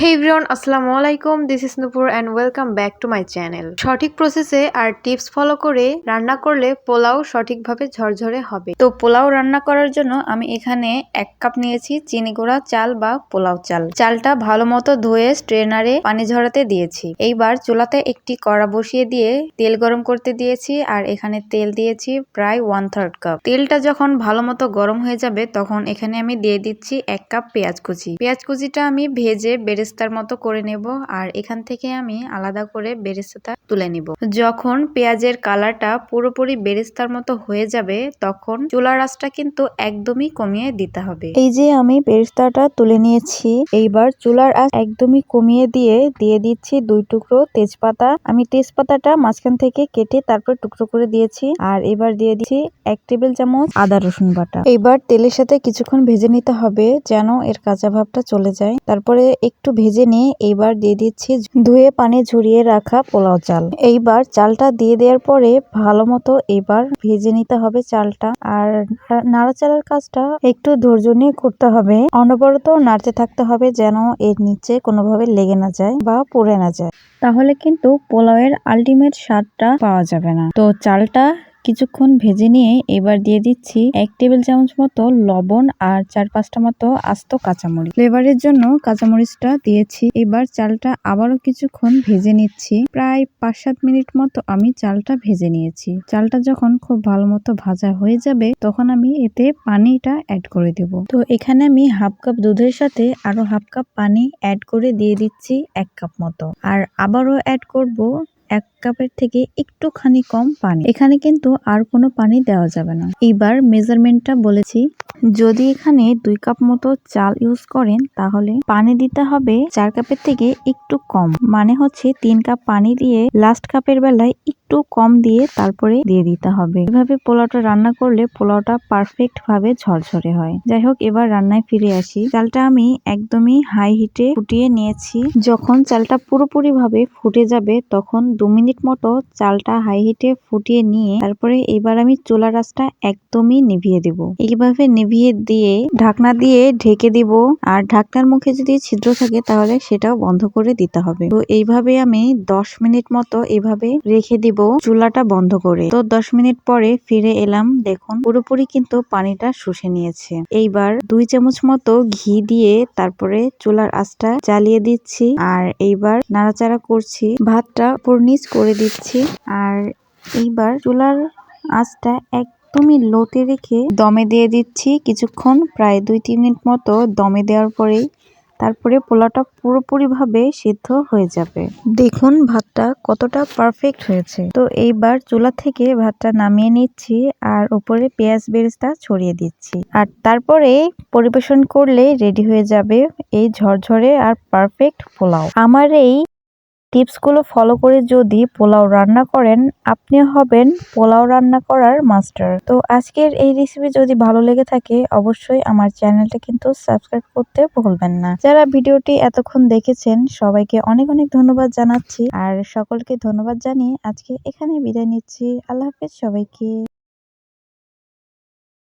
Hey everyone, আসসালামু আলাইকুম। This is Nupur and welcome back to my channel. সঠিক প্রসেসে আর টিপস ফলো করে রান্না করলে পোলাও সঠিকভাবে ঝরঝরে হবে। তো পোলাও রান্না করার জন্য আমি এখানে 1 কাপ নিয়েছি চিনি গুঁড়া চাল বা পোলাও চাল। চালটা ভালো মতো ধুয়ে স্ট্রেনারে পানি ঝরাতে দিয়েছি। এইবার চুলাতে একটি কড়া বসিয়ে দিয়ে তেল গরম করতে দিয়েছি আর এখানে তেল দিয়েছি প্রায় 1/3 কাপ। তেলটা যখন ভালো মতো গরম হয়ে যাবে তখন এখানে আমি দিয়ে দিচ্ছি 1 কাপ পেঁয়াজ কুচি। পেঁয়াজ কুচিটা আমি ভেজে বেরেস্তার মতো করে নেব আর এখান থেকে আমি আলাদা করে বেরেস্তাটা তুলে নিব। যখন পেঁয়াজের কালারটা পুরোপুরি বেরেস্তার মতো হয়ে যাবে তখন চুলার আঁচটা কিন্তু একদমই কমিয়ে দিতে হবে। এই যে আমি বেরেস্তাটা তুলে নিয়েছি, এইবার চুলার আঁচ একদমই কমিয়ে দিয়ে দিচ্ছি 2 টুকরো তেজপাতা। আমি তেজপাতাটা মাঝখান থেকে কেটে তারপর টুকরো করে দিয়েছি আর এবার দিয়ে দিচ্ছি 1 টেবিল চামচ আদা রসুন বাটা। এইবার তেলের সাথে কিছুক্ষণ ভেজে নিতে হবে যেন এর কাঁচা ভাবটা চলে যায়। তারপরে একটু ভেজে নিয়ে এইবার দিয়ে দিচ্ছি ধুয়ে পানি ঝরিয়ে রাখা পোলাও চাল। এইবার চালটা দিয়ে দেওয়ার পরে ভালো মতো এবার ভেজে নিতে হবে চালটা। আর নাড়াচাড়ার কাজটা একটু ধৈর্য নিয়ে করতে হবে, অনবরত নাড়তে থাকতে হবে যেন এর নিচে কোনোভাবে লেগে না যায় বা পুড়ে না যায়, তাহলে কিন্তু পোলাওয়ের আলটিমেট স্বাদটা পাওয়া যাবে না। তো চালটা কিছুক্ষণ ভেজে নিয়ে এবার দিয়ে দিচ্ছি 1 টেবিল চামচ মতো লবণ আর 4-5টা মতো আস্ত কাঁচামরিচ। ফ্লেভারের জন্য কাঁচামরিচটা দিয়েছি। এবার চালটা আবারও কিছুক্ষণ ভেজে নিচ্ছি, প্রায় 5-7 মিনিট মতো আমি চালটা ভেজে নিয়েছি। চালটা যখন খুব ভালো মতো ভাজা হয়ে যাবে তখন আমি এতে পানিটা অ্যাড করে দেব। তো এখানে আমি 1/2 কাপ দুধের সাথে আরো 1/2 কাপ পানি অ্যাড করে দিয়ে দিচ্ছি 1 কাপ মতো, আর আবারও অ্যাড করব 1 কাপের থেকে একটুখানি কম পানি। এখানে কিন্তু আর কোনো পানি দেওয়া যাবে না। এইবার মেজারমেন্টটা বলেছি, যদি এখানে 2 কাপ মতো চাল ইউজ করেন তাহলে পানি দিতে হবে 4 কাপের থেকে একটু কম, মানে হচ্ছে 3 কাপ পানি দিয়ে লাস্ট কাপের বেলায় একটু কম দিয়ে তারপরে দিয়ে দিতে হবে। এভাবে পোলাওটা রান্না করলে পোলাওটা পারফেক্ট ভাবে ঝরঝরে হয়। যাই হোক, এবার রান্নায় ফিরে আসি। চালটা আমি একদমই হাই হিটে ফুটিয়ে নিয়েছি। যখন চালটা পুরোপুরি ভাবে ফুটে যাবে তখন 2 মিনিট মতো চালটা হাই হিটে ফুটিয়ে নিয়ে তারপরে এবার আমি চুলার আঁচটা একদমই নিভিয়ে দেব। এইভাবে নিভিয়ে দিয়ে ঢাকনা দিয়ে ঢেকে দিব, আর ঢাকনার মুখে যদি ছিদ্র থাকে তাহলে সেটাও বন্ধ করে দিতে হবে। তো এইভাবে আমি 10 মিনিট মতো এভাবে রেখে দিব চুলাটা বন্ধ করে। তো 10 মিনিট পরে ফিরে এলাম, দেখুন পুরোপুরি কিন্তু পানিটা শুষে নিয়েছে। এইবার 2 চামচ মতো ঘি দিয়ে তারপরে চুলার আঁচটা জ্বালিয়ে দিচ্ছি আর এইবার নাড়াচাড়া করছি, ভাতটা উপর নিচ করে দিচ্ছি। আর এইবার চুলার আঁচটা একদমই লোতে রেখে দমে দিয়ে দিচ্ছি কিছুক্ষণ, প্রায় 2-3 মিনিট মতো দমে দেওয়ার পরেই তারপরে পোলাওটা পুরোপুরি ভাবে সিদ্ধ হয়ে যাবে। দেখুন ভাতটা কতটা পারফেক্ট হয়েছে। তো এইবার চুলা থেকে ভাতটা নামিয়ে নিচ্ছি আর উপরে পেঁয়াজ বেরেস্তা ছড়িয়ে দিচ্ছি, আর তারপরে পরিবেশন করলে রেডি হয়ে যাবে এই ঝরঝরে আর পারফেক্ট পোলাও। আমার এই টিপসগুলো ফলো করে যদি পোলাও রান্না করেন আপনি হবেন পোলাও রান্না করার মাস্টার। তো আজকের এই রেসিপি যদি ভালো লেগে থাকে অবশ্যই আমার চ্যানেলটা কিন্তু সাবস্ক্রাইব করতে ভুলবেন না। যারা ভিডিওটি এতক্ষণ দেখেছেন সবাইকে অনেক অনেক ধন্যবাদ জানাচ্ছি, আর সকলকে ধন্যবাদ জানিয়ে আজকে এখানে বিদায় নিচ্ছি। আল্লাহ হাফেজ সবাইকে।